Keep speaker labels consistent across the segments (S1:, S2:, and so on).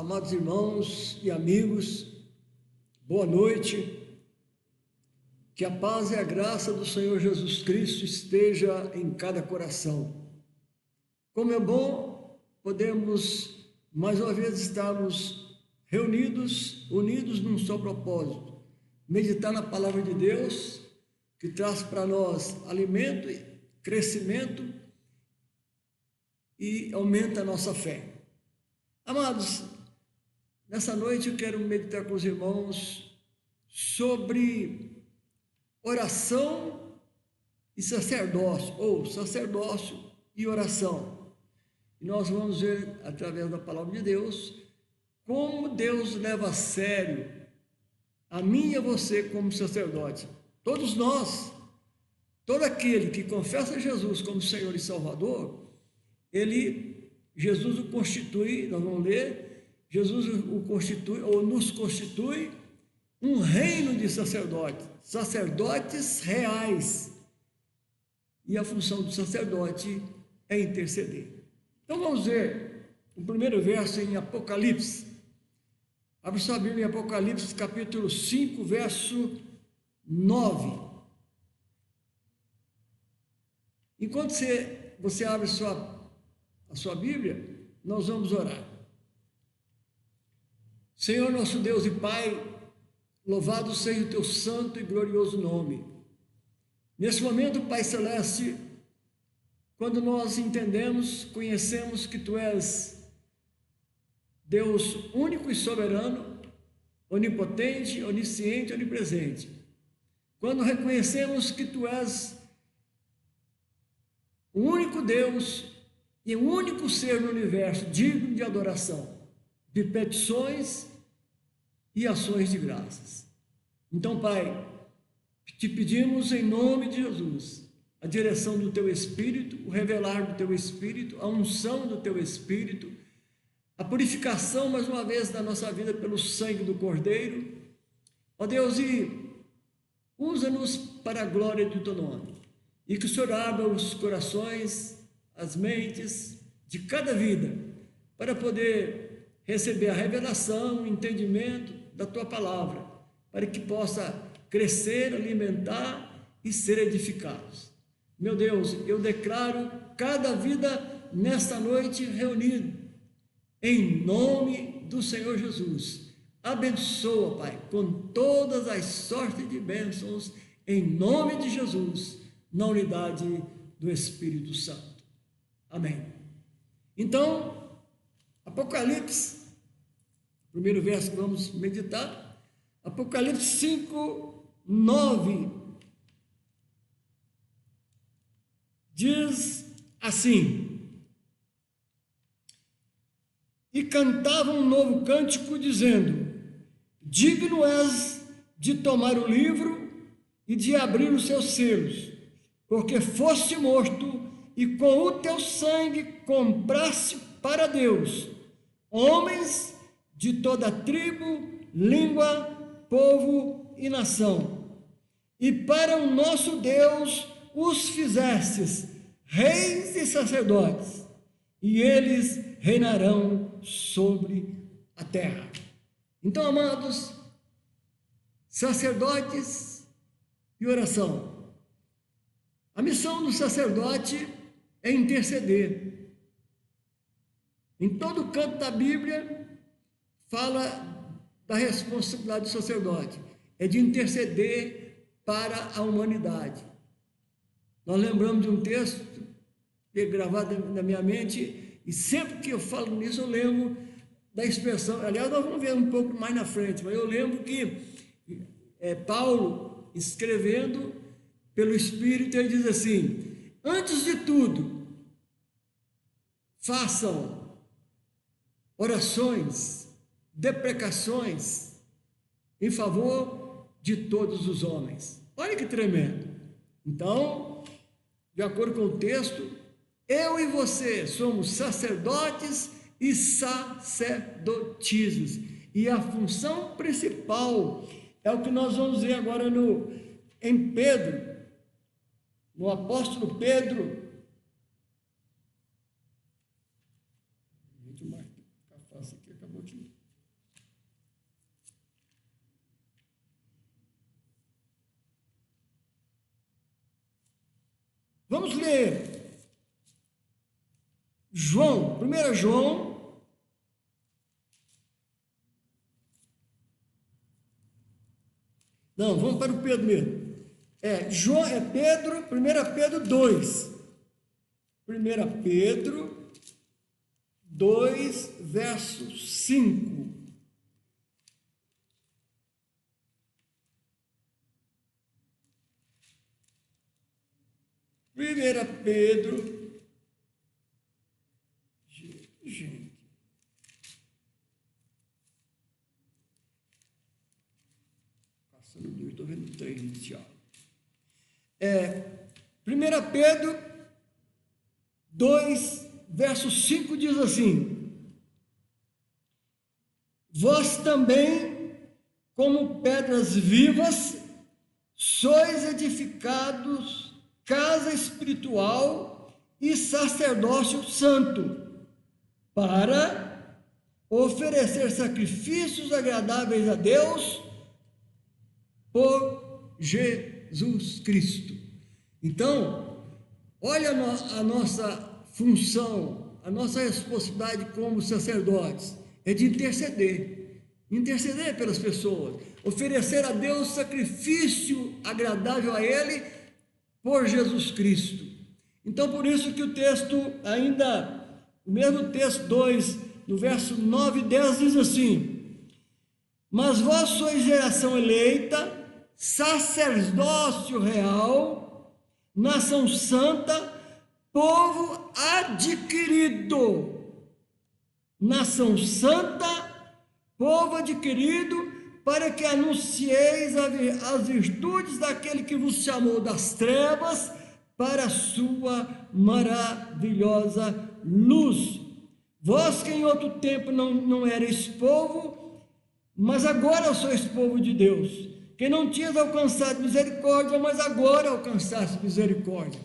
S1: Amados irmãos e amigos, boa noite. Que a paz e a graça do Senhor Jesus Cristo esteja em cada coração. Como é bom podermos mais uma vez estarmos reunidos, unidos num só propósito, meditar na palavra de Deus, que traz para nós alimento, crescimento e aumenta a nossa fé. Amados, nessa noite eu quero meditar com os irmãos sobre oração e sacerdócio, ou sacerdócio e oração. E nós vamos ver, através da palavra de Deus, como Deus leva a sério a mim e a você como sacerdote. Todos nós, todo aquele que confessa Jesus como Senhor e Salvador, Jesus o constitui, nós vamos ler, Jesus o constitui, ou nos constitui, um reino de sacerdotes, sacerdotes reais. E a função do sacerdote é interceder. Então vamos ver o primeiro verso em Apocalipse. Abre sua Bíblia em Apocalipse, capítulo 5, verso 9. Enquanto você abre a sua Bíblia, nós vamos orar. Senhor nosso Deus e Pai, louvado seja o teu santo e glorioso nome. Nesse momento, Pai Celeste, quando nós entendemos, conhecemos que tu és Deus único e soberano, onipotente, onisciente, onipresente. Quando reconhecemos que tu és o único Deus e o único ser no universo digno de adoração, de petições e ações de graças. Então, Pai, te pedimos em nome de Jesus a direção do teu Espírito, o revelar do teu Espírito, a unção do teu Espírito, a purificação, mais uma vez, da nossa vida pelo sangue do Cordeiro. Ó Deus, e usa-nos para a glória do teu nome. E que o Senhor abra os corações, as mentes de cada vida, para poder receber a revelação, o entendimento da tua palavra, para que possa crescer, alimentar e ser edificados. Meu Deus, eu declaro cada vida nesta noite reunida, em nome do Senhor Jesus. Abençoa, Pai, com todas as sortes de bênçãos, em nome de Jesus, na unidade do Espírito Santo. Amém. Então, Apocalipse, primeiro verso que vamos meditar, Apocalipse 5, 9, diz assim: e cantava um novo cântico, dizendo: digno és de tomar o livro e de abrir os seus selos, porque foste morto e com o teu sangue compraste para Deus homens de toda tribo, língua, povo e nação. E para o nosso Deus os fizestes reis e sacerdotes, e eles reinarão sobre a terra. Então, amados, sacerdotes e oração. A missão do sacerdote é interceder. Em todo canto da Bíblia fala da responsabilidade do sacerdote, é de interceder para a humanidade. Nós lembramos de um texto que é gravado na minha mente, e sempre que eu falo nisso eu lembro da expressão, aliás nós vamos ver um pouco mais na frente, mas eu lembro que Paulo, escrevendo pelo Espírito, ele diz assim: antes de tudo, façam orações, deprecações em favor de todos os homens. Olha que tremendo. Então, de acordo com o texto, eu e você somos sacerdotes e sacerdotisas. E a função principal é o que nós vamos ver agora em Pedro, no apóstolo Pedro. Deixa eu marcar fácil aqui, acabou aqui. Vamos ler João, 1 João, não, vamos para o Pedro mesmo. João é Pedro, 1 Pedro 2. 1 Pedro 2, verso 5. Primeira Pedro, gente, passando dois, estou vendo 3 inicial. 1 Pedro 2, verso 5 diz assim: vós também, como pedras vivas, sois edificados casa espiritual e sacerdócio santo, para oferecer sacrifícios agradáveis a Deus por Jesus Cristo. Então, olha a nossa função, a nossa responsabilidade como sacerdotes, é de interceder pelas pessoas, oferecer a Deus sacrifício agradável a Ele por Jesus Cristo. Então, por isso que o texto ainda, o mesmo texto 2, no verso 9 e 10 diz assim: mas vós sois geração eleita, sacerdócio real, nação santa, povo adquirido. Nação santa, povo adquirido, para que anuncieis as virtudes daquele que vos chamou das trevas para a sua maravilhosa luz. Vós que em outro tempo não erais povo, mas agora sois povo de Deus, que não tinhas alcançado misericórdia, mas agora alcançaste misericórdia.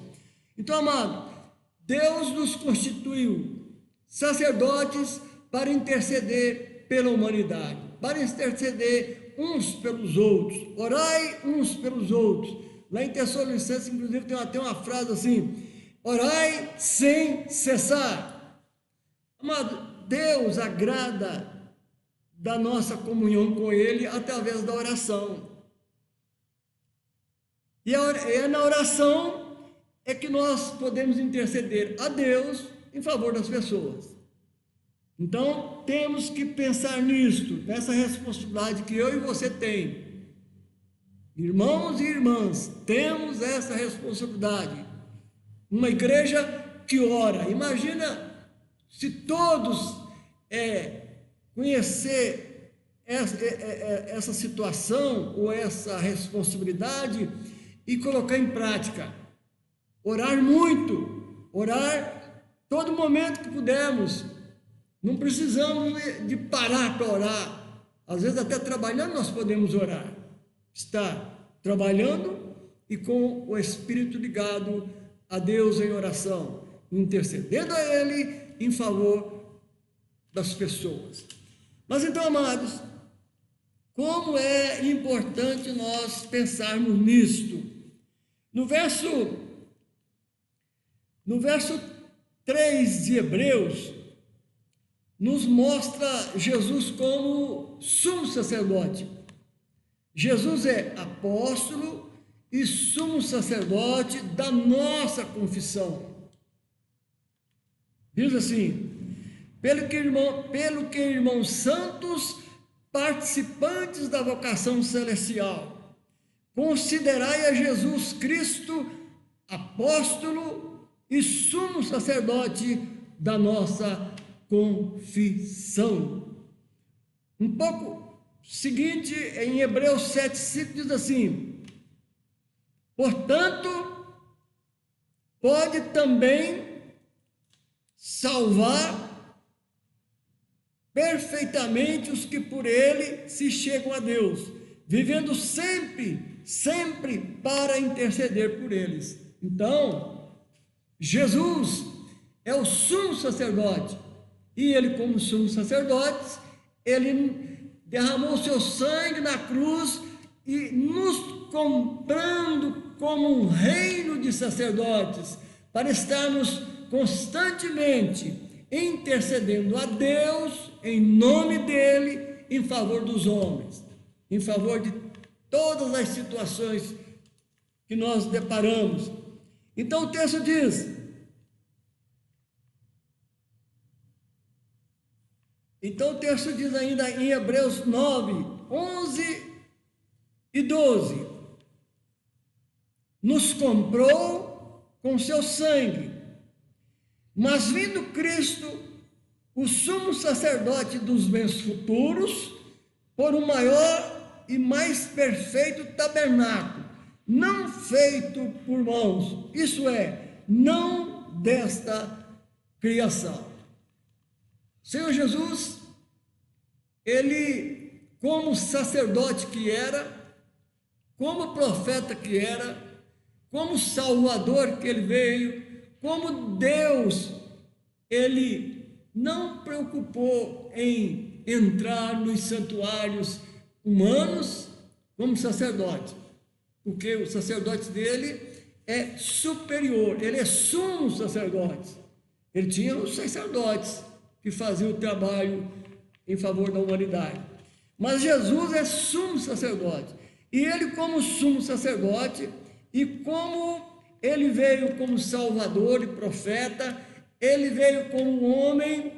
S1: Então, amado, Deus nos constituiu sacerdotes para interceder pela humanidade, para interceder uns pelos outros, orai uns pelos outros. Lá em Tessalonicenses, inclusive, tem até uma frase assim: orai sem cessar. Amado, Deus agrada da nossa comunhão com Ele através da oração. E é na oração que nós podemos interceder a Deus em favor das pessoas. Então, temos que pensar nisto, nessa responsabilidade que eu e você tem. Irmãos e irmãs, temos essa responsabilidade. Uma igreja que ora. Imagina se todos conhecer essa situação ou essa responsabilidade e colocar em prática. Orar muito, orar todo momento que pudermos. Não precisamos de parar para orar. Às vezes até trabalhando nós podemos orar. Estar trabalhando e com o espírito ligado a Deus em oração, intercedendo a Ele em favor das pessoas. Mas então, amados, como é importante nós pensarmos nisto. No verso 3 de Hebreus, nos mostra Jesus como sumo sacerdote. Jesus é apóstolo e sumo sacerdote da nossa confissão. Diz assim: pelo que irmãos santos, participantes da vocação celestial, considerai a Jesus Cristo apóstolo e sumo sacerdote da nossa confissão. Um pouco seguinte, em Hebreus 7,5 diz assim: portanto, pode também salvar perfeitamente os que por ele se chegam a Deus, vivendo sempre para interceder por eles. Então, Jesus é o sumo sacerdote. E ele, como sumo sacerdote, ele derramou o seu sangue na cruz e nos comprando como um reino de sacerdotes, para estarmos constantemente intercedendo a Deus, em nome dele, em favor dos homens, em favor de todas as situações que nós deparamos. Então o texto diz, ainda em Hebreus 9, 11 e 12, nos comprou com seu sangue, mas vindo Cristo, o sumo sacerdote dos bens futuros, por um maior e mais perfeito tabernáculo, não feito por mãos, isso é, não desta criação. Senhor Jesus, ele, como sacerdote que era, como profeta que era, como salvador que ele veio, como Deus, ele não preocupou em entrar nos santuários humanos como sacerdote, porque o sacerdote dele é superior, ele é sumo sacerdote. Ele tinha os sacerdotes que faziam o trabalho em favor da humanidade. Mas Jesus é sumo sacerdote. E ele, como sumo sacerdote, e como ele veio como salvador e profeta, ele veio como homem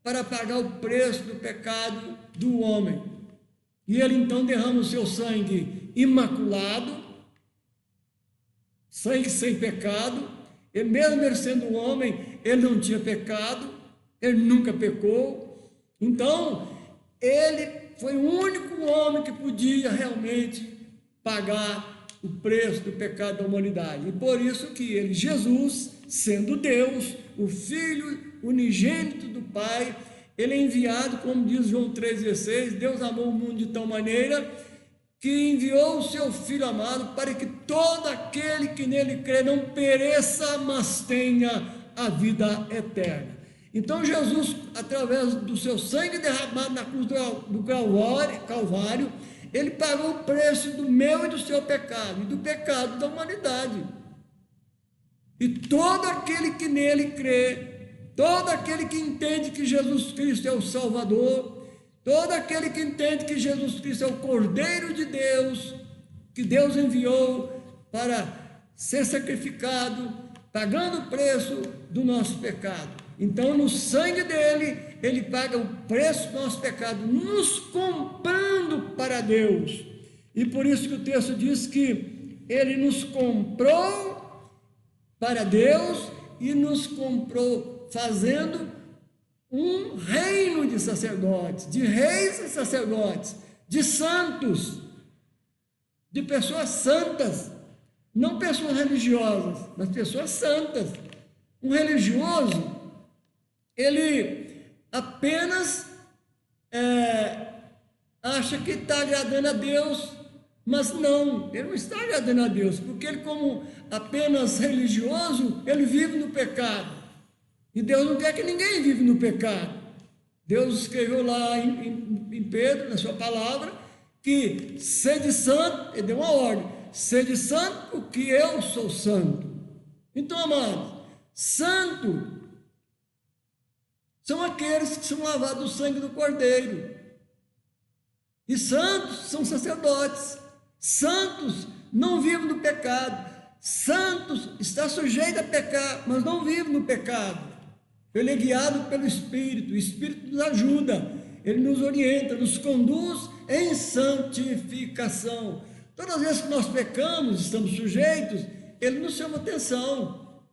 S1: para pagar o preço do pecado do homem. E ele então derrama o seu sangue imaculado, sangue sem pecado. E mesmo ele sendo um homem, ele não tinha pecado, ele nunca pecou. Então, ele foi o único homem que podia realmente pagar o preço do pecado da humanidade. E por isso que ele, Jesus, sendo Deus, o Filho unigênito do Pai, ele é enviado, como diz João 3,16, Deus amou o mundo de tal maneira que enviou o seu Filho amado para que todo aquele que nele crê não pereça, mas tenha a vida eterna. Então Jesus, através do seu sangue derramado na cruz do Calvário, ele pagou o preço do meu e do seu pecado, e do pecado da humanidade. E todo aquele que nele crê, todo aquele que entende que Jesus Cristo é o Salvador, todo aquele que entende que Jesus Cristo é o Cordeiro de Deus, que Deus enviou para ser sacrificado, pagando o preço do nosso pecado. Então, no sangue dele, ele paga o preço do nosso pecado, nos comprando para Deus. E por isso que o texto diz que ele nos comprou para Deus e nos comprou fazendo um reino de sacerdotes, de reis e sacerdotes, de santos, de pessoas santas, não pessoas religiosas, mas pessoas santas. Um religioso, ele apenas acha que está agradando a Deus, mas não, ele não está agradando a Deus, porque ele, como apenas religioso, ele vive no pecado. E Deus não quer que ninguém vive no pecado. Deus escreveu lá em Pedro, na sua palavra, que sede santo, ele deu uma ordem, sede santo porque eu sou santo. Então, amados, santo são aqueles que são lavados no sangue do Cordeiro. E santos são sacerdotes. Santos não vivem no pecado. Santos está sujeito a pecar, mas não vive no pecado. Ele é guiado pelo Espírito. O Espírito nos ajuda. Ele nos orienta, nos conduz em santificação. Todas as vezes que nós pecamos, estamos sujeitos, ele nos chama atenção.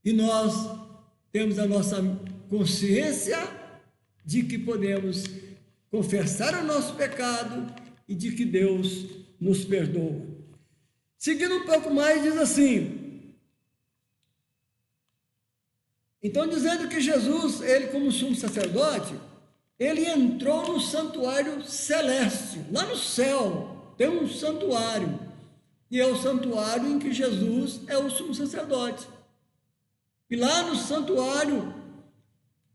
S1: E nós temos a nossa consciência de que podemos confessar o nosso pecado e de que Deus nos perdoa. Seguindo um pouco mais, diz assim: então, dizendo que Jesus, ele como sumo sacerdote, ele entrou no santuário celeste, lá no céu, tem um santuário, e é o santuário em que Jesus é o sumo sacerdote. E lá no santuário,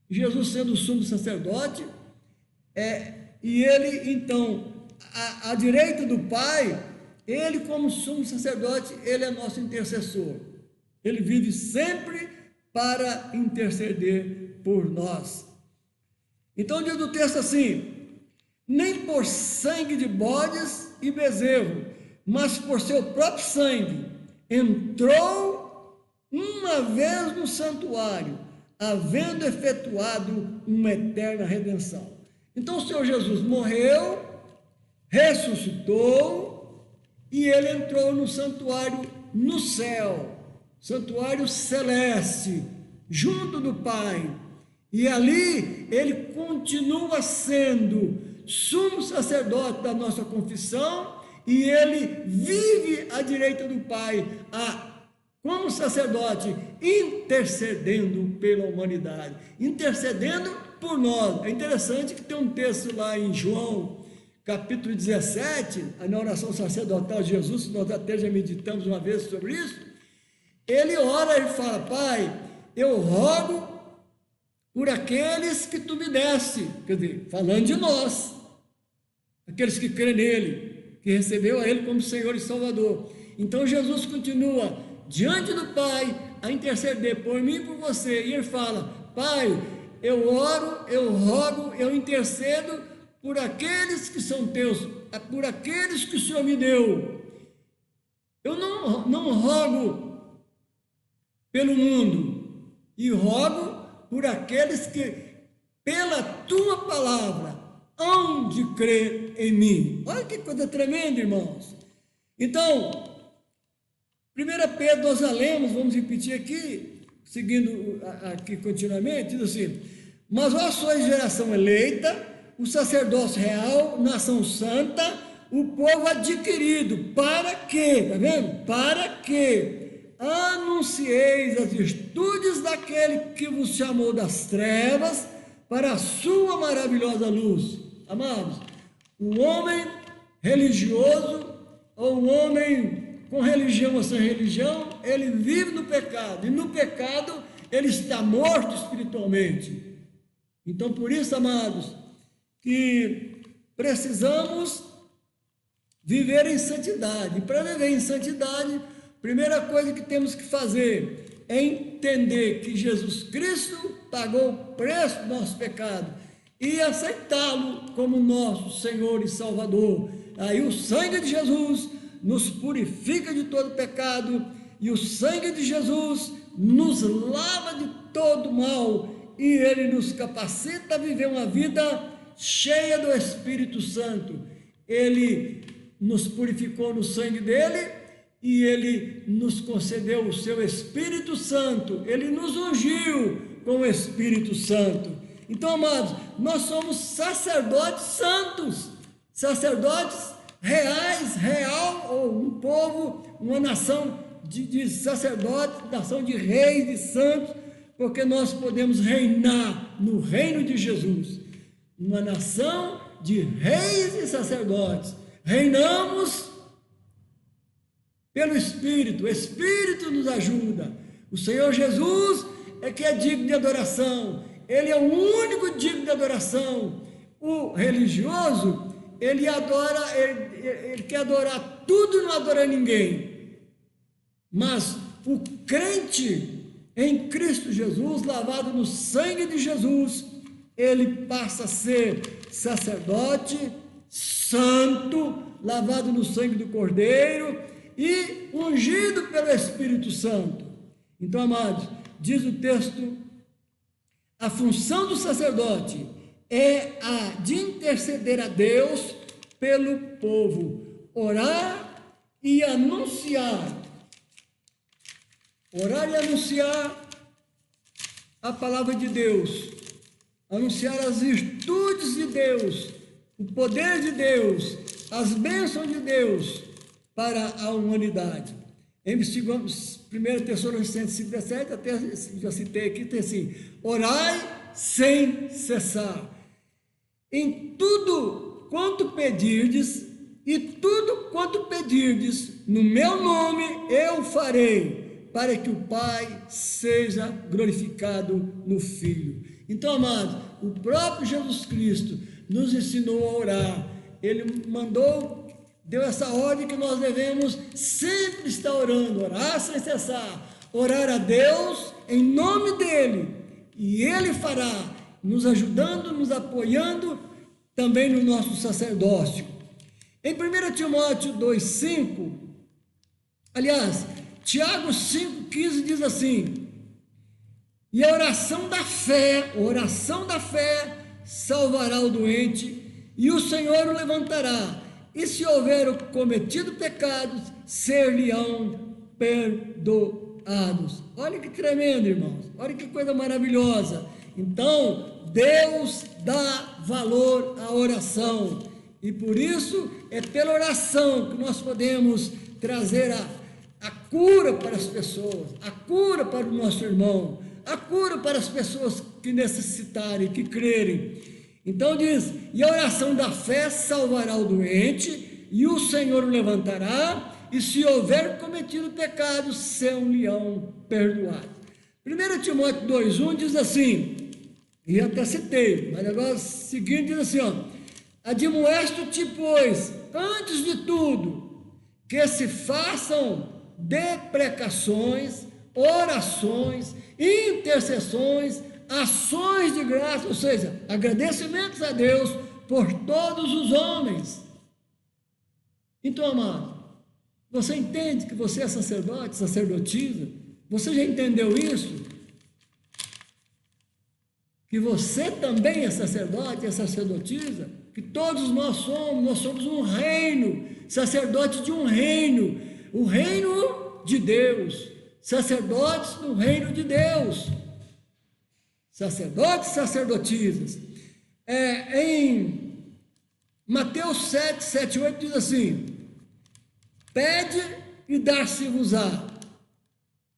S1: Jesus sendo o sumo sacerdote, e ele então à direita do Pai, ele, como sumo sacerdote, ele é nosso intercessor. Ele vive sempre para interceder por nós. Então diz o texto assim: nem por sangue de bodes e bezerro, mas por seu próprio sangue, entrou uma vez no santuário, havendo efetuado uma eterna redenção. Então o Senhor Jesus morreu, ressuscitou, e ele entrou no santuário no céu, santuário celeste, junto do Pai. E ali ele continua sendo sumo sacerdote da nossa confissão, e ele vive à direita do Pai, como sacerdote, intercedendo pela humanidade, intercedendo por nós. É interessante que tem um texto lá em João, capítulo 17, na oração sacerdotal de Jesus, nós até já meditamos uma vez sobre isso. Ele ora e fala: Pai, eu rogo por aqueles que tu me deste, quer dizer, falando de nós, aqueles que creem nele, que recebeu a ele como Senhor e Salvador. Então Jesus continua diante do Pai a interceder por mim e por você, e ele fala: Pai, eu oro, eu rogo, eu intercedo por aqueles que são teus, por aqueles que o Senhor me deu. Eu não rogo pelo mundo, e rogo por aqueles que, pela tua palavra, hão de crer em mim. Olha que coisa tremenda, irmãos. Então, 1 Pedro, nós já lemos, vamos repetir aqui, seguindo aqui continuamente, diz assim: mas vós sois geração eleita, o sacerdócio real, nação santa, o povo adquirido, para quê? Está vendo? Para que anuncieis as virtudes daquele que vos chamou das trevas para a sua maravilhosa luz. Amados, o homem religioso, ou o homem com religião ou sem religião, ele vive no pecado, e no pecado ele está morto espiritualmente. Então, por isso, amados, que precisamos viver em santidade. E para viver em santidade, a primeira coisa que temos que fazer é entender que Jesus Cristo pagou o preço do nosso pecado e aceitá-lo como nosso Senhor e Salvador. Aí o sangue de Jesus nos purifica de todo pecado, e o sangue de Jesus nos lava de todo mal, e ele nos capacita a viver uma vida cheia do Espírito Santo. Ele nos purificou no sangue dele, e ele nos concedeu o seu Espírito Santo, ele nos ungiu com o Espírito Santo. Então, amados, nós somos sacerdotes santos, sacerdotes reais, ou um povo, uma nação de sacerdotes, nação de reis, de santos, porque nós podemos reinar no reino de Jesus, uma nação de reis e sacerdotes. Reinamos pelo Espírito, o Espírito nos ajuda. O Senhor Jesus é que é digno de adoração, ele é o único digno de adoração. O religioso, ele adora, ele quer adorar tudo e não adora ninguém. Mas o crente em Cristo Jesus, lavado no sangue de Jesus, ele passa a ser sacerdote santo, lavado no sangue do Cordeiro e ungido pelo Espírito Santo. Então, amados, diz o texto, a função do sacerdote é a de interceder a Deus pelo povo, orar e anunciar. Orar e anunciar a palavra de Deus, anunciar as virtudes de Deus, o poder de Deus, as bênçãos de Deus para a humanidade. Em 1 Tessalonicenses 5,17, até já citei aqui, tem assim: orai sem cessar. Em tudo quanto pedirdes, e tudo quanto pedirdes, no meu nome eu farei, para que o Pai seja glorificado no Filho. Então, amados, o próprio Jesus Cristo nos ensinou a orar, ele deu essa ordem que nós devemos sempre estar orando, orar sem cessar, orar a Deus em nome dele, e ele fará, nos ajudando, nos apoiando também no nosso sacerdócio. Em 1 Timóteo 2,5, aliás, Tiago 5,15 diz assim: e a oração da fé salvará o doente, e o Senhor o levantará, e se houver cometido pecados, ser-lhe-ão perdoados. Olha que tremendo, irmãos, olha que coisa maravilhosa. Então, Deus dá valor à oração, e por isso é pela oração que nós podemos trazer a cura para as pessoas, a cura para o nosso irmão, a cura para as pessoas que necessitarem, que crerem. Então diz, e a oração da fé salvará o doente, e o Senhor o levantará, e se houver cometido pecados, ser-lhe-ão perdoados. 1 Timóteo 2,1 diz assim, e até citei, mas agora o seguinte diz assim, admoesto-te, pois, antes de tudo, que se façam deprecações, orações, intercessões, ações de graça, ou seja, agradecimentos a Deus por todos os homens. Então, amado, você entende que você é sacerdote, sacerdotisa? Você já entendeu isso? Que você também é sacerdote, é sacerdotisa? Que todos nós somos um reino, sacerdote de um reino, o reino de Deus, sacerdotes do reino de Deus, sacerdotes e sacerdotisas. Em Mateus 7, 7, 8 diz assim, pede e dar-se-vos-á,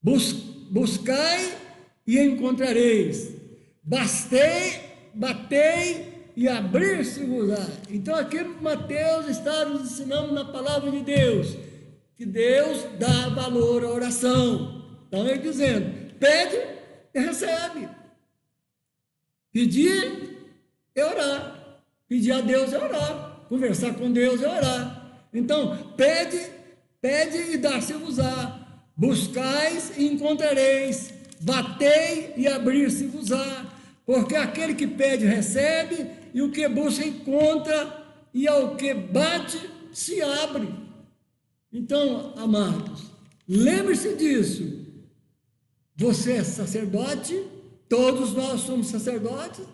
S1: buscai e encontrareis, batei e abrir-se-vos-á. Então aqui Mateus está nos ensinando na palavra de Deus, que Deus dá valor à oração. Então ele dizendo, pede e recebe. Pedir é orar, pedir a Deus é orar, conversar com Deus é orar. Então pede e dar-se-vos-á, buscais e encontrareis, batei e abrir-se-vos-á, porque aquele que pede recebe, e o que busca encontra, e ao que bate se abre. Então, amados, lembre-se disso. Você é sacerdote, todos nós somos sacerdotes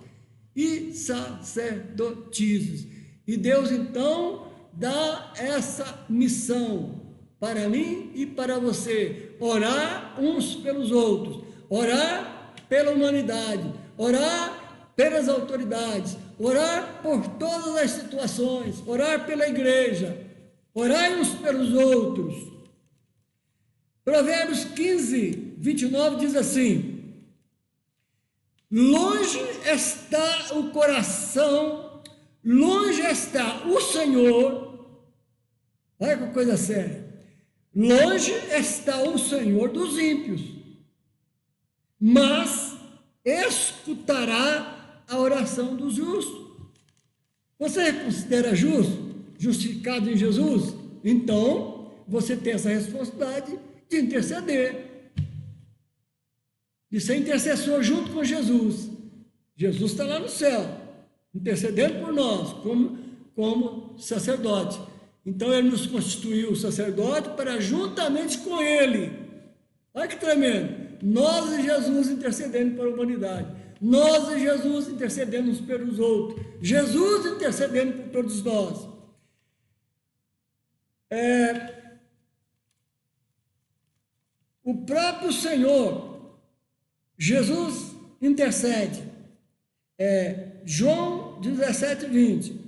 S1: e sacerdotisas. E Deus, então, dá essa missão para mim e para você, orar uns pelos outros, orar pela humanidade, orar pelas autoridades, orar por todas as situações, orar pela igreja, orar uns pelos outros. Provérbios 15, 29 diz assim, longe está o coração, longe está o Senhor, olha que coisa séria, longe está o Senhor dos ímpios, mas escutará a oração dos justos. Você considera justo, justificado em Jesus? Então, você tem essa responsabilidade de interceder, de ser intercessor junto com Jesus. Jesus está lá no céu, intercedendo por nós, como sacerdote. Então, ele nos constituiu sacerdote para juntamente com ele. Olha que tremendo. Nós e Jesus intercedendo para a humanidade. Nós e Jesus intercedendo uns pelos outros. Jesus intercedendo por todos nós. O próprio Senhor, Jesus intercede. João 17, 20.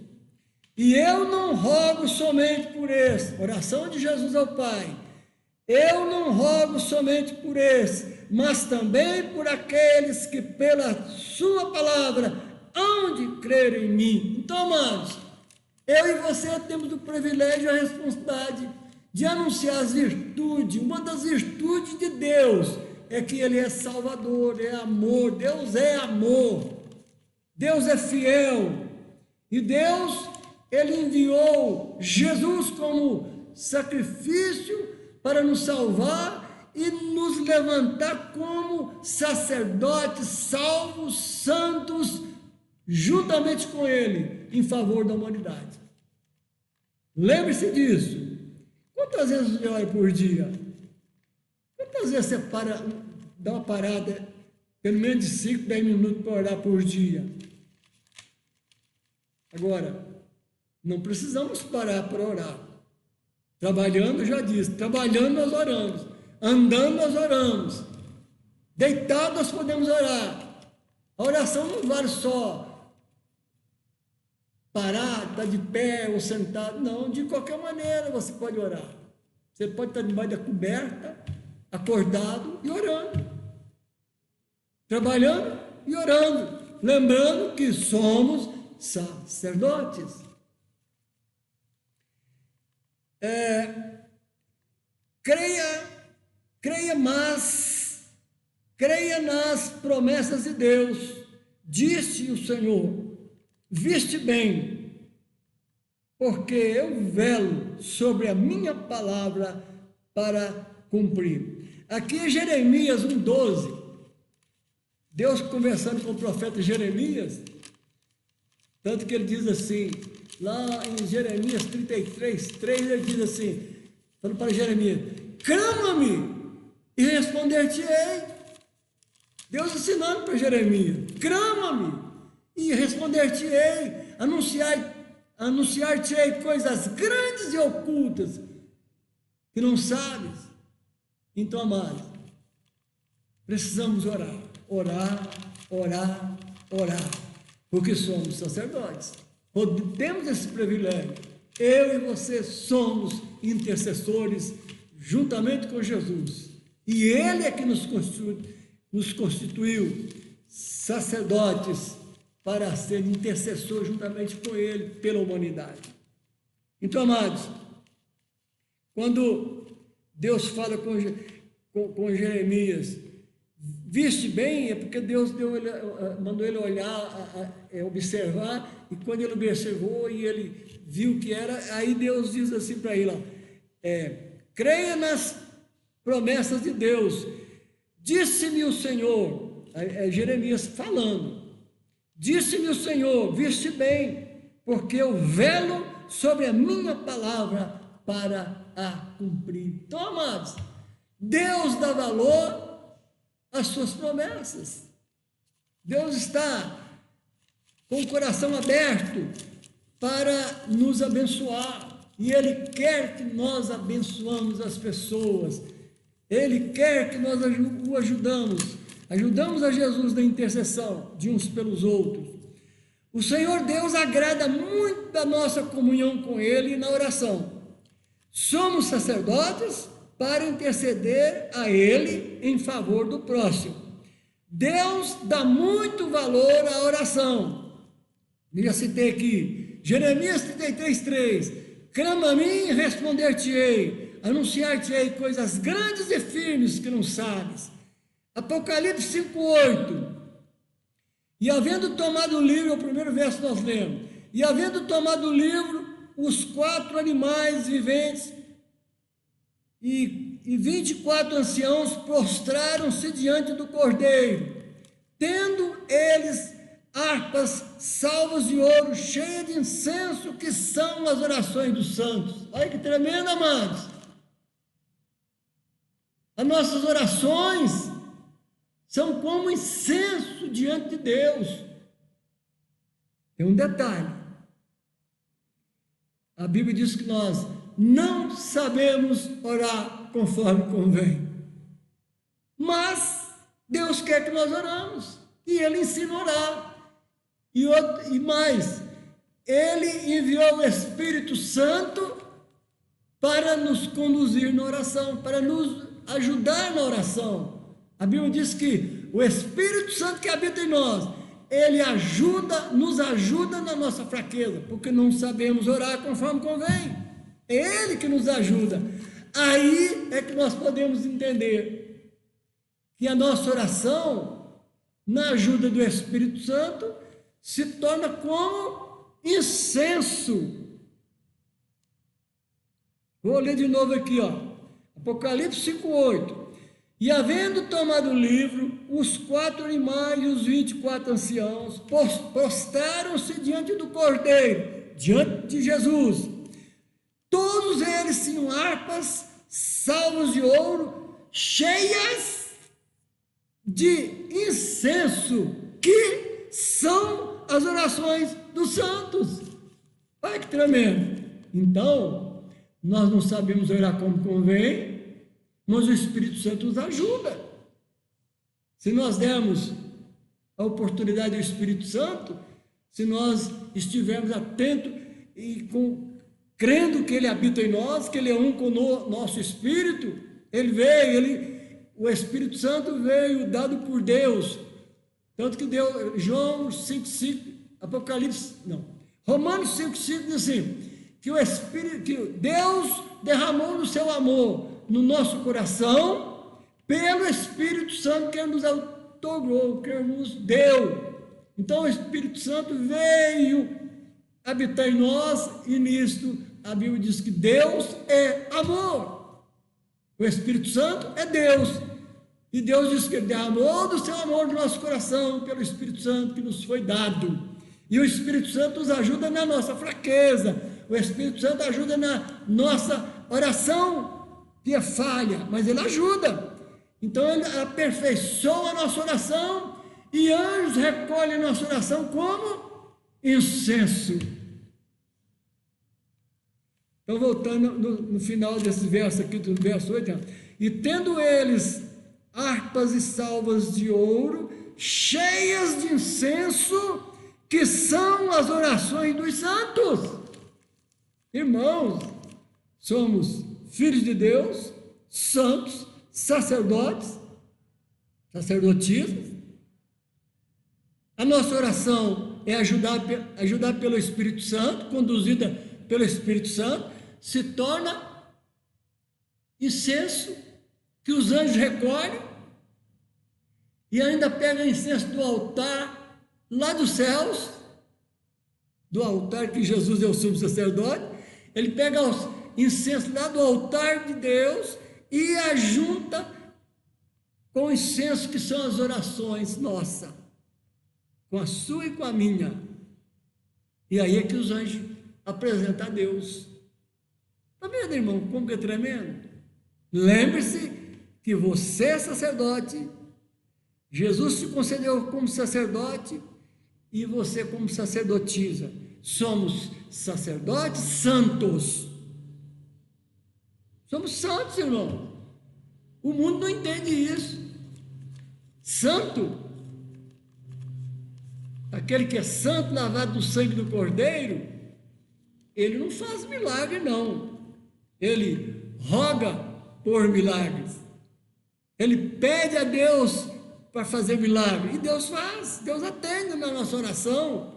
S1: E eu não rogo somente por esse, oração de Jesus ao Pai, eu não rogo somente por esse, mas também por aqueles que pela sua palavra hão de crer em mim. Então, amados, eu e você temos o privilégio e a responsabilidade de anunciar as virtudes. Uma das virtudes de Deus é que Ele é Salvador, é amor, Deus é amor, Deus é fiel, e Deus Ele enviou Jesus como sacrifício para nos salvar e nos levantar como sacerdotes salvos, santos, juntamente com Ele, em favor da humanidade. Lembre-se disso. Quantas vezes você ora por dia? Quantas vezes você dá uma parada, pelo menos de 5, 10 minutos para orar por dia? Agora, não precisamos parar para orar. Trabalhando, já disse, trabalhando nós oramos, andando nós oramos, deitado nós podemos orar. A oração não vale só parar, estar de pé ou sentado, não, de qualquer maneira você pode orar. Você pode estar debaixo da coberta, acordado e orando, trabalhando e orando, lembrando que somos sacerdotes. Creia nas promessas de Deus, disse o Senhor, viste bem, porque eu velo sobre a minha palavra para cumprir. Aqui é Jeremias 1,12, Deus conversando com o profeta Jeremias, tanto que ele diz assim, lá em Jeremias 33:3, ele diz assim, falando para Jeremias, clama-me e responder-te-ei. Deus ensinando para Jeremias, clama-me e responder-te-ei, anunciar-te-ei coisas grandes e ocultas que não sabes. Então, amados, precisamos orar, porque somos sacerdotes. Temos esse privilégio. Eu e você somos intercessores juntamente com Jesus. E Ele é que nos constituiu sacerdotes para ser intercessor juntamente com Ele pela humanidade. Então, amados, quando Deus fala com Jeremias, viste bem, é porque Deus mandou ele olhar, observar, e quando ele observou e ele viu que era, aí Deus diz assim para ele, creia nas promessas de Deus, disse-me o Senhor, Jeremias falando, disse-me o Senhor, viste bem, porque eu velo sobre a minha palavra para a cumprir. Então, amados, Deus dá valor às suas promessas. Deus está com o coração aberto para nos abençoar. E Ele quer que nós abençoamos as pessoas. Ele quer que nós o ajudamos a Jesus na intercessão de uns pelos outros. O Senhor Deus agrada muito da nossa comunhão com Ele na oração. Somos sacerdotes para interceder a Ele em favor do próximo. Deus dá muito valor à oração. Eu já citei aqui, Jeremias 33:3, clama a mim e responder-te-ei, anunciar-te-ei coisas grandes e firmes que não sabes. Apocalipse 5:8, e havendo tomado o livro, é o primeiro verso nós lemos, e havendo tomado o livro, os 4 animais viventes e 24 anciãos prostraram-se diante do Cordeiro, tendo eles harpas salvas de ouro, cheias de incenso, que são as orações dos santos. Olha que tremendo, amados! As nossas orações são como incenso diante de Deus. Tem um detalhe. A Bíblia diz que nós não sabemos orar conforme convém. Mas Deus quer que nós oramos. E Ele ensina a orar. E mais, Ele enviou o Espírito Santo para nos conduzir na oração, para nos ajudar na oração. A Bíblia diz que o Espírito Santo que habita em nós, Ele nos ajuda na nossa fraqueza, porque não sabemos orar conforme convém. É Ele que nos ajuda. Aí é que nós podemos entender que a nossa oração, na ajuda do Espírito Santo, se torna como incenso Vou ler de novo aqui, ó. Apocalipse 5:8. E havendo tomado o livro, os 4 animais e os 24 anciãos prostraram-se diante do Cordeiro, diante de Jesus. Todos eles tinham harpas, salvas de ouro, cheias de incenso, que são as orações dos santos. Olha que tremendo. Então, nós não sabemos orar como convém, mas o Espírito Santo nos ajuda. Se nós dermos a oportunidade ao Espírito Santo, se nós estivermos atentos e crendo que Ele habita em nós, que Ele é um com o nosso Espírito, o Espírito Santo veio dado por Deus. Tanto que João 5,5, Romanos 5,5 diz assim, que Deus derramou no seu amor no nosso coração, pelo Espírito Santo que nos outorgou, que nos deu. Então o Espírito Santo veio habitar em nós, e nisto a Bíblia diz que Deus é amor. O Espírito Santo é Deus. E Deus diz que Ele derramou do seu amor no nosso coração, pelo Espírito Santo que nos foi dado. E o Espírito Santo nos ajuda na nossa fraqueza. O Espírito Santo ajuda na nossa oração, que é falha, mas Ele ajuda. Então Ele aperfeiçoa a nossa oração, e anjos recolhem a nossa oração como incenso. Então, voltando no final desse verso aqui, do verso 8, e tendo eles harpas e salvas de ouro, cheias de incenso, que são as orações dos santos. Irmãos, somos filhos de Deus, santos, sacerdotes, sacerdotisas. A nossa oração é ajudar pelo Espírito Santo, conduzida pelo Espírito Santo, se torna incenso que os anjos recolhem, e ainda pega incenso do altar lá dos céus, do altar que Jesus é o sumo sacerdote. Ele pega os incenso lá do altar de Deus e ajunta com o incenso que são as orações nossas, com a sua e com a minha. E aí é que os anjos apresentam a Deus. Está vendo, irmão, como que é tremendo? Lembre-se que você é sacerdote, Jesus te concedeu como sacerdote, e você como sacerdotisa. Somos sacerdotes santos. Somos santos, irmão. O mundo não entende isso. Santo, aquele que é santo, lavado do sangue do Cordeiro, ele não faz milagre, não. Ele roga por milagres. Ele pede a Deus para fazer milagre, e Deus faz, Deus atende na nossa oração.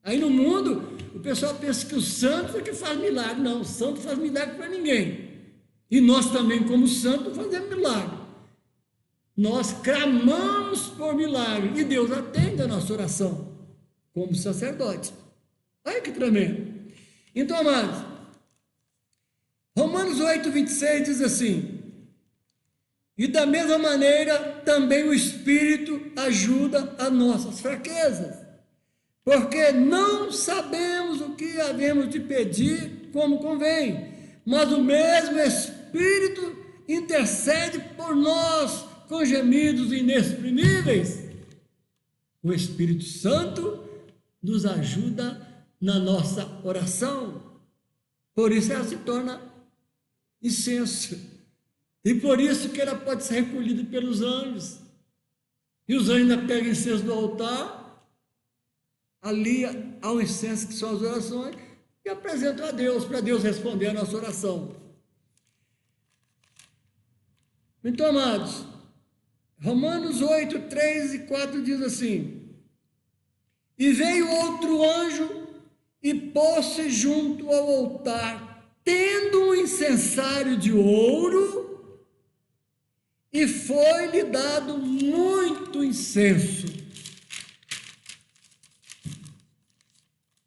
S1: Aí no mundo, o pessoal pensa que o santo é que faz milagre. Não, o santo faz milagre para ninguém. E nós também, como santos, fazemos milagre. Nós clamamos por milagre, e Deus atende a nossa oração, como sacerdote. Olha que tremendo. Então, amados, Romanos 8:26 diz assim, e da mesma maneira também o Espírito ajuda as nossas fraquezas, porque não sabemos o que havemos de pedir como convém, mas o mesmo Espírito intercede por nós com gemidos inexprimíveis. O Espírito Santo nos ajuda na nossa oração, por isso ela se torna incenso. E por isso que ela pode ser recolhida pelos anjos. E os anjos ainda pegam incenso do altar, ali há um incenso que são as orações, e apresentam a Deus, para Deus responder a nossa oração. Então, amados, Romanos 8, 3 e 4 diz assim, e veio outro anjo e pôs-se junto ao altar, tendo um incensário de ouro, e foi-lhe dado muito incenso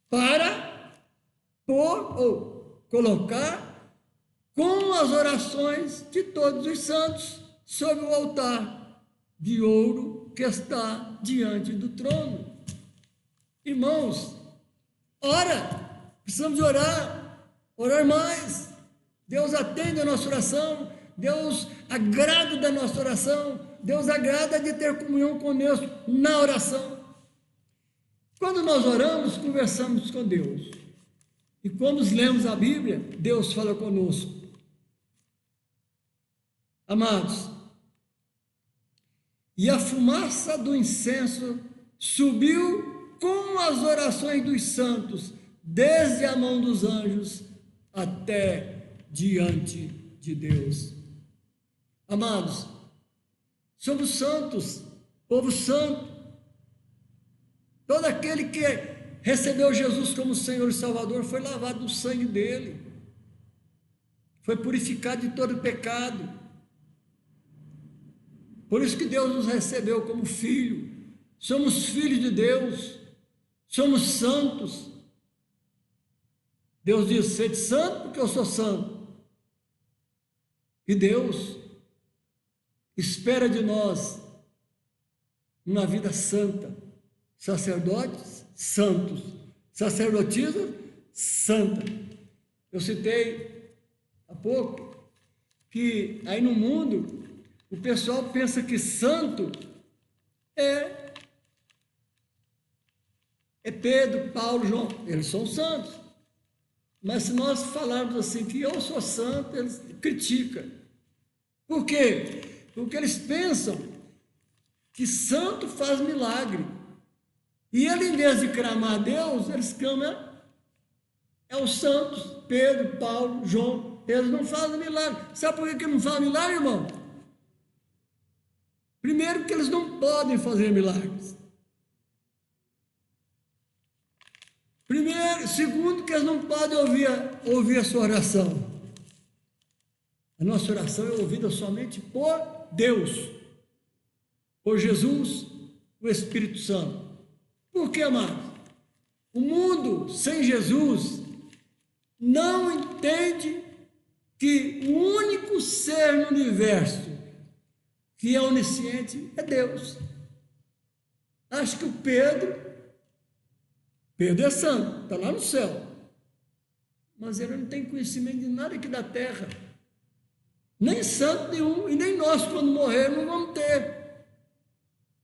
S1: para colocar as orações de todos os santos sobre o altar de ouro que está diante do trono. Irmãos, ora, precisamos de orar mais. Deus atende a nossa oração, Deus agrada da nossa oração, Deus agrada de ter comunhão conosco na oração. Quando nós oramos, conversamos com Deus. E quando lemos a Bíblia, Deus fala conosco. Amados, e a fumaça do incenso subiu com as orações dos santos, desde a mão dos anjos até diante de Deus. Amados, somos santos, povo santo. Todo aquele que recebeu Jesus como Senhor e Salvador foi lavado no sangue dele, foi purificado de todo pecado. Por isso que Deus nos recebeu como filho. Somos filhos de Deus, somos santos. Deus diz: sede santo porque eu sou santo. E Deus espera de nós uma vida santa, sacerdotes santos, sacerdotisa santa. Eu citei há pouco que aí no mundo o pessoal pensa que santo é Pedro, Paulo, João. Eles são santos. Mas se nós falarmos assim que eu sou santo, eles criticam. Por quê? Porque eles pensam que santo faz milagre. E ele, em vez de clamar a Deus, eles clamam os santos, Pedro, Paulo, João. Eles não fazem milagre. Sabe por que não fazem milagre, irmão? Primeiro, porque eles não podem fazer milagres. Primeiro, segundo, que eles não podem ouvir a sua oração. A nossa oração é ouvida somente por Deus, por Jesus, o Espírito Santo. Por que, amado? O mundo sem Jesus não entende que o único ser no universo que é onisciente é Deus. Acho que o Pedro é santo, está lá no céu, mas ele não tem conhecimento de nada aqui da terra, nem santo nenhum, e nem nós quando morrer não vamos ter.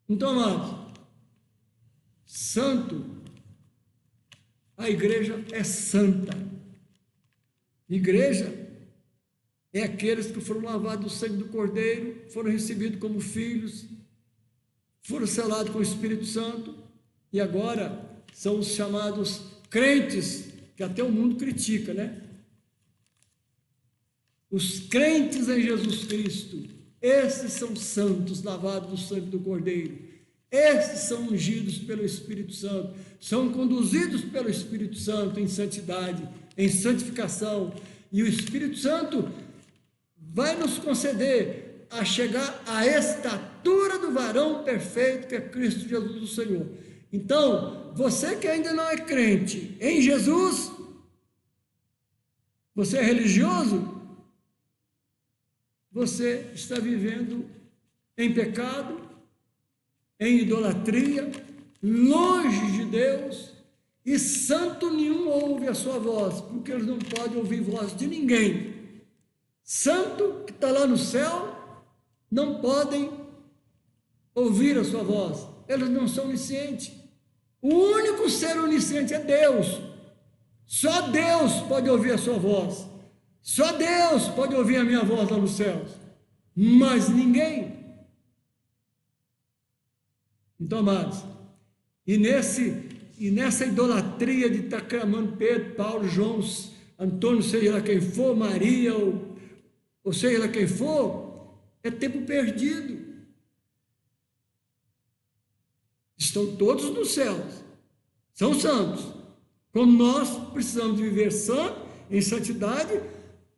S1: Então, amados, santo, a igreja é santa. Igreja é aqueles que foram lavados do sangue do Cordeiro, foram recebidos como filhos, foram selados com o Espírito Santo, e agora são os chamados crentes, que até o mundo critica, né? Os crentes em Jesus Cristo, esses são santos, lavados do sangue do Cordeiro. Esses são ungidos pelo Espírito Santo, são conduzidos pelo Espírito Santo em santidade, em santificação, e o Espírito Santo vai nos conceder a chegar à estatura do varão perfeito que é Cristo Jesus o Senhor. Então, você que ainda não é crente em Jesus, você é religioso, você está vivendo em pecado, em idolatria, longe de Deus, e santo nenhum ouve a sua voz, porque eles não podem ouvir voz de ninguém. Santo que está lá no céu, não podem ouvir a sua voz, eles não são oniscientes. O único ser onisciente é Deus. Só Deus pode ouvir a sua voz, só Deus pode ouvir a minha voz lá nos céus, mas ninguém. Então, amados, e nessa idolatria de estar clamando Pedro, Paulo, João, Antônio, seja lá quem for, Maria, ou seja lá quem for, é tempo perdido. Estão todos nos céus, são santos, como nós precisamos viver santo, em santidade,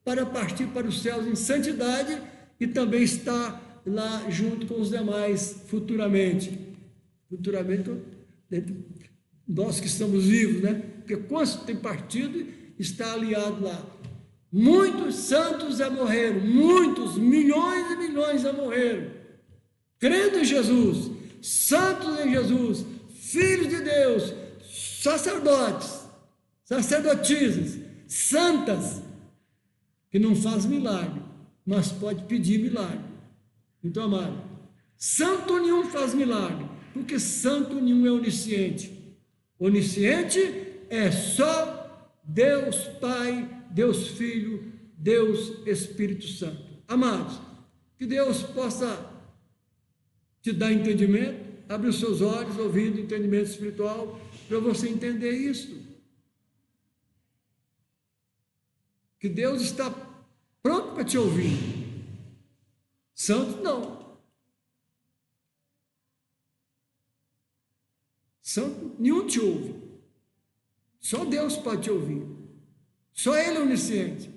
S1: para partir para os céus em santidade e também estar lá junto com os demais futuramente, nós que estamos vivos, né? Porque quantos tem partido está aliado lá. Muitos santos já morreram, muitos, milhões e milhões já morreram, crendo em Jesus, santos em Jesus, filhos de Deus, sacerdotes, sacerdotisas, santas, que não faz milagre, mas pode pedir milagre. Então, amado, santo nenhum faz milagre, porque santo nenhum é onisciente. Onisciente é só Deus Pai, Deus Filho, Deus Espírito Santo. Amados, que Deus possa te dar entendimento, abre os seus olhos, ouvido, entendimento espiritual, para você entender isso. Que Deus está pronto para te ouvir. Santo não. Santo nenhum te ouve. Só Deus pode te ouvir. Só Ele é onisciente.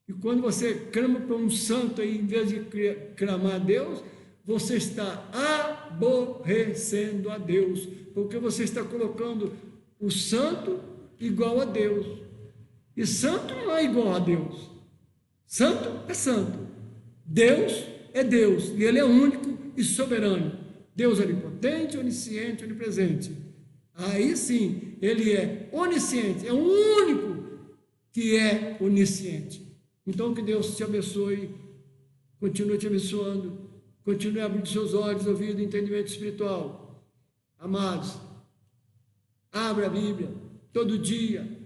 S1: E quando você clama para um santo aí, em vez de clamar a Deus, você está aborrecendo a Deus, porque você está colocando o santo igual a Deus. E santo não é igual a Deus. Santo é santo. Deus é Deus, e Ele é único e soberano. Deus é onipotente, onisciente, onipresente. Aí sim, Ele é onisciente, é o único que é onisciente. Então que Deus te abençoe, continue te abençoando, continue abrindo seus olhos, ouvidos, entendimento espiritual. Amados, abra a Bíblia todo dia.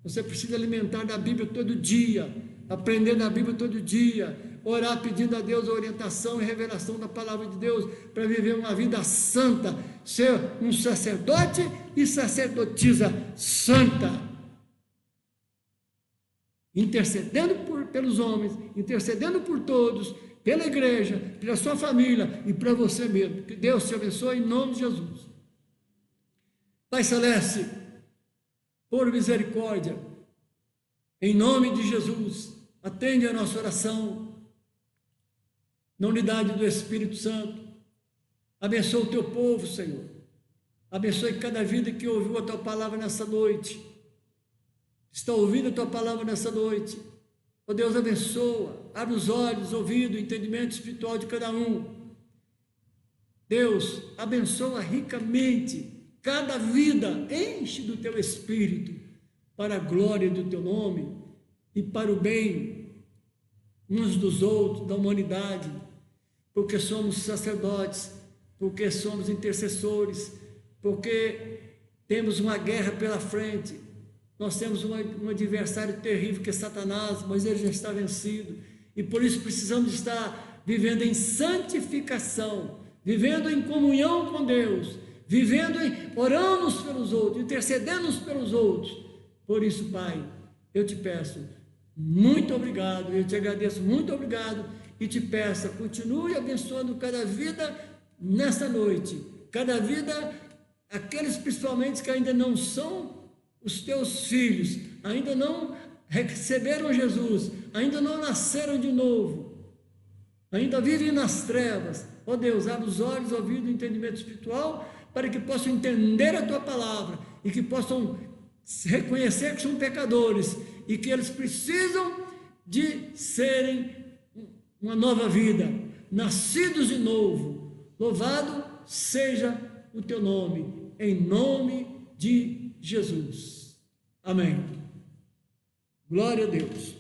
S1: Você precisa alimentar da Bíblia todo dia, aprender da Bíblia todo dia, orar pedindo a Deus a orientação e revelação da palavra de Deus para viver uma vida santa, ser um sacerdote e sacerdotisa santa, intercedendo pelos homens, intercedendo por todos, pela igreja, pela sua família e para você mesmo. Que Deus te abençoe em nome de Jesus. Pai Celeste, por misericórdia, em nome de Jesus, atende a nossa oração, na unidade do Espírito Santo. Abençoa o teu povo, Senhor. Abençoe cada vida que ouviu a tua palavra nessa noite, está ouvindo a tua palavra nessa noite. Ó Deus, abençoa, abre os olhos, ouvido, entendimento espiritual de cada um. Deus, abençoa ricamente cada vida, enche do teu Espírito, para a glória do teu nome e para o bem uns dos outros, da humanidade, porque somos sacerdotes, porque somos intercessores, porque temos uma guerra pela frente. Nós temos um adversário terrível que é Satanás, mas ele já está vencido, e por isso precisamos estar vivendo em santificação, vivendo em comunhão com Deus, orando uns pelos outros, intercedendo uns pelos outros. Por isso, Pai, eu te peço, muito obrigado, eu te agradeço, muito obrigado, e te peço, continue abençoando cada vida nessa noite, cada vida, aqueles principalmente que ainda não são os teus filhos, ainda não receberam Jesus, ainda não nasceram de novo, ainda vivem nas trevas. Ó Deus, abre os olhos, ouvidos, entendimento espiritual, para que possam entender a tua palavra e que possam reconhecer que são pecadores e que eles precisam de serem uma nova vida, nascidos de novo. Louvado seja o teu nome, em nome de Jesus. Amém. Glória a Deus.